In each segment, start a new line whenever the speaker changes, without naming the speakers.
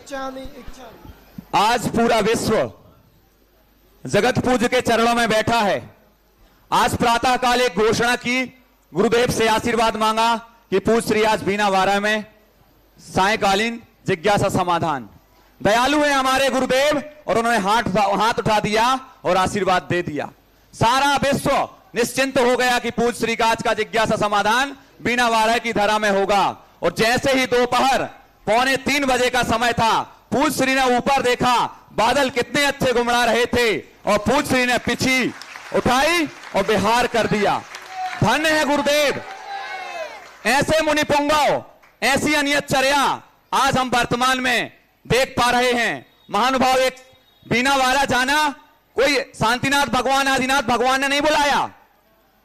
आज पूरा विश्व जगत पूज्य के चरणों में बैठा है। आज प्रातः काल एक घोषणा की, गुरुदेव से आशीर्वाद मांगा कि पूज्य श्री आज बीना वारा में सायकालीन जिज्ञासा समाधान। दयालु है हमारे गुरुदेव और उन्होंने हाथ उठा दिया और आशीर्वाद दे दिया। सारा विश्व निश्चिंत हो गया कि पूज्य श्री का आज का जिज्ञासा समाधान बीना वारा की धरा में होगा। और जैसे ही दोपहर 2:45 बजे का समय था, पूज्य श्री ने ऊपर देखा, बादल कितने अच्छे घुमड़ा रहे थे और पूज्य श्री ने पिछी उठाई और बिहार कर दिया। धन्य है गुरुदेव, ऐसे मुनि पुंगव, ऐसी अनियतचर्या आज हम वर्तमान में देख पा रहे हैं। महानुभाव एक बीना वाला जाना, कोई शांतिनाथ भगवान आदिनाथ भगवान ने नहीं बुलाया।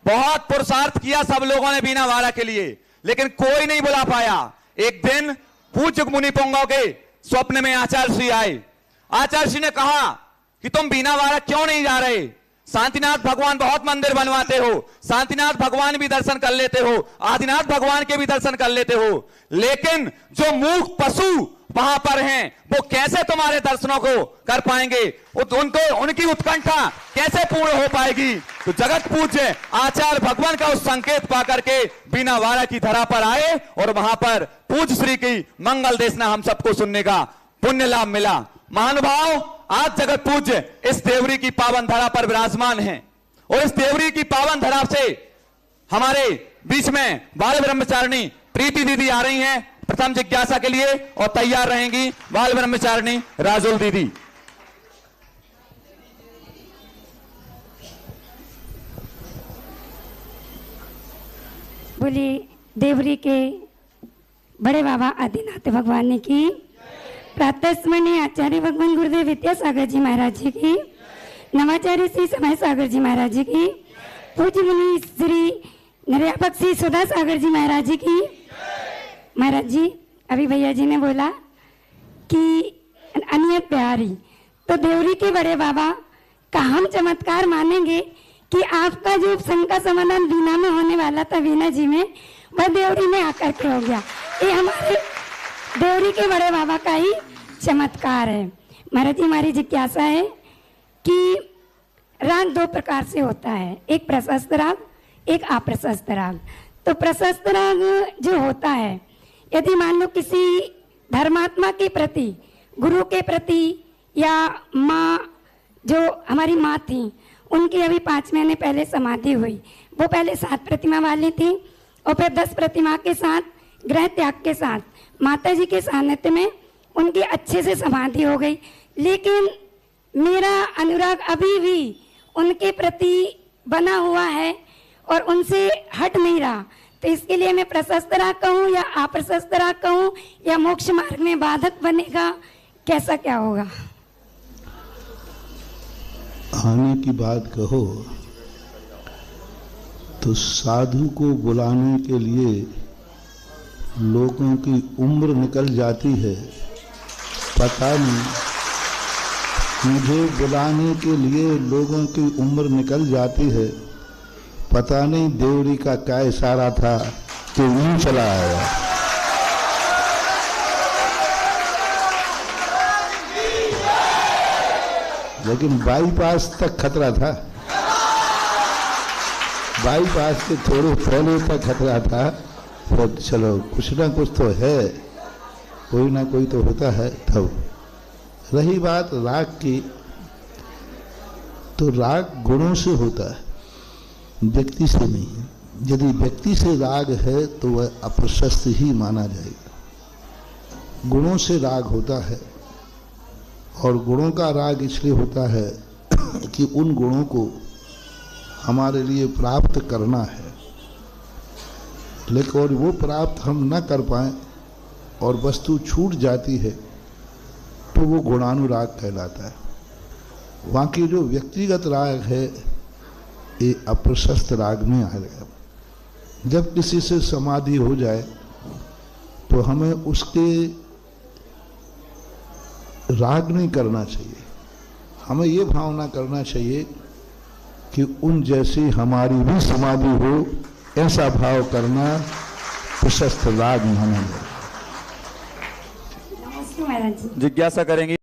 बहुत पुरुषार्थ किया सब लोगों ने बीना वारा के लिए, लेकिन कोई नहीं बुला पाया। एक दिन पूज्य मुनि पुंगव के स्वप्न में आचार्य श्री आए। आचार्य श्री ने कहा कि तुम बीना वारा क्यों नहीं जा रहे? शांतिनाथ भगवान बहुत मंदिर बनवाते हो, शांतिनाथ भगवान भी दर्शन कर लेते हो, आदिनाथ भगवान के भी दर्शन कर लेते हो, लेकिन जो मूक पशु वहां पर हैं, वो कैसे तुम्हारे दर्शनों को कर पाएंगे? उनको उनकी उत्कंठा कैसे पूर्ण हो पाएगी? तो जगत पूज्य आचार्य भगवान का उस संकेत पाकर के बीना वारा की धरा पर आए और वहां पर पूज्य श्री की मंगल देशना हम सबको सुनने का पुण्य लाभ मिला। महानुभाव, आज जगत पूज्य इस देवरी की पावन धरा पर विराजमान हैं और इस देवरी की पावन धरा से हमारे बीच में बाल ब्रह्मचारिणी प्रीति दीदी आ रही हैं प्रथम जिज्ञासा के लिए और तैयार रहेंगी बाल ब्रह्मचारिणी राजुल दीदी।
बोली देवरी के बड़े बाबा आदिनाथ भगवान की, प्रातः स्मरणीय आचार्य भगवान गुरुदेव विद्यासागर जी महाराज जी की, नवाचार्य श्री समय सागर जी महाराज जी की, पूज्य मुनि श्री निर्यापक श्री सुधा सागर जी महाराज जी की। महाराज जी, अभी भैया जी ने बोला कि अनियत प्यारी, तो देवरी के बड़े बाबा का हम चमत्कार मानेंगे कि आपका जो शंका समाधान बीना में होने वाला था, बीना जी में, वह देवरी में आकर के हो गया। ये हमारे देवरी के बड़े बाबा का ही चमत्कार है। महाराज जी, हमारी जिज्ञासा है कि राग 2 प्रकार से होता है, एक प्रशस्त राग, एक अप्रशस्त राग। तो प्रशस्त राग जो होता है, यदि मान लो किसी धर्मात्मा के प्रति, गुरु के प्रति, या माँ जो हमारी माँ थी, उनकी अभी 5 महीने पहले समाधि हुई, वो पहले 7 प्रतिमा वाली थी और फिर 10 प्रतिमा के साथ ग्रह त्याग के साथ माता जी के सानिध्य में उनकी अच्छे से समाधि हो गई, लेकिन मेरा अनुराग अभी भी उनके प्रति बना हुआ है और उनसे हट नहीं रहा। तो इसके लिए मैं प्रशस्त राग कहूँ या अप्रशस्त राग कहूँ, या मोक्ष मार्ग में बाधक बनेगा, कैसा क्या होगा?
आने की बात कहो तो साधु को बुलाने के लिए लोगों की उम्र निकल जाती है। पता नहीं, मुझे बुलाने के लिए लोगों की उम्र निकल जाती है। पता नहीं देवरी का क्या इशारा था कि यूं चला आया। लेकिन बाईपास तक खतरा था, बाईपास के थोड़े पहले तक खतरा था। तो चलो कुछ ना कुछ तो है, कोई ना कोई तो होता है। तब रही बात राग की, तो राग गुणों से होता है, व्यक्ति से नहीं। यदि व्यक्ति से राग है तो वह अप्रशस्त ही माना जाएगा। गुणों से राग होता है और गुणों का राग इसलिए होता है कि उन गुणों को हमारे लिए प्राप्त करना है, लेकिन और वो प्राप्त हम न कर पाएं और वस्तु छूट जाती है तो वो गुणानुराग कहलाता है। वहाँ की जो व्यक्तिगत राग है ये अप्रशस्त राग में आएगा। जब किसी से समाधि हो जाए तो हमें उसके राग नहीं करना चाहिए, हमें ये भावना करना चाहिए कि उन जैसी हमारी भी समाधि हो, ऐसा भाव करना प्रशस्त राग माना जाए।
महाराज जी।
जिज्ञासा करेंगी।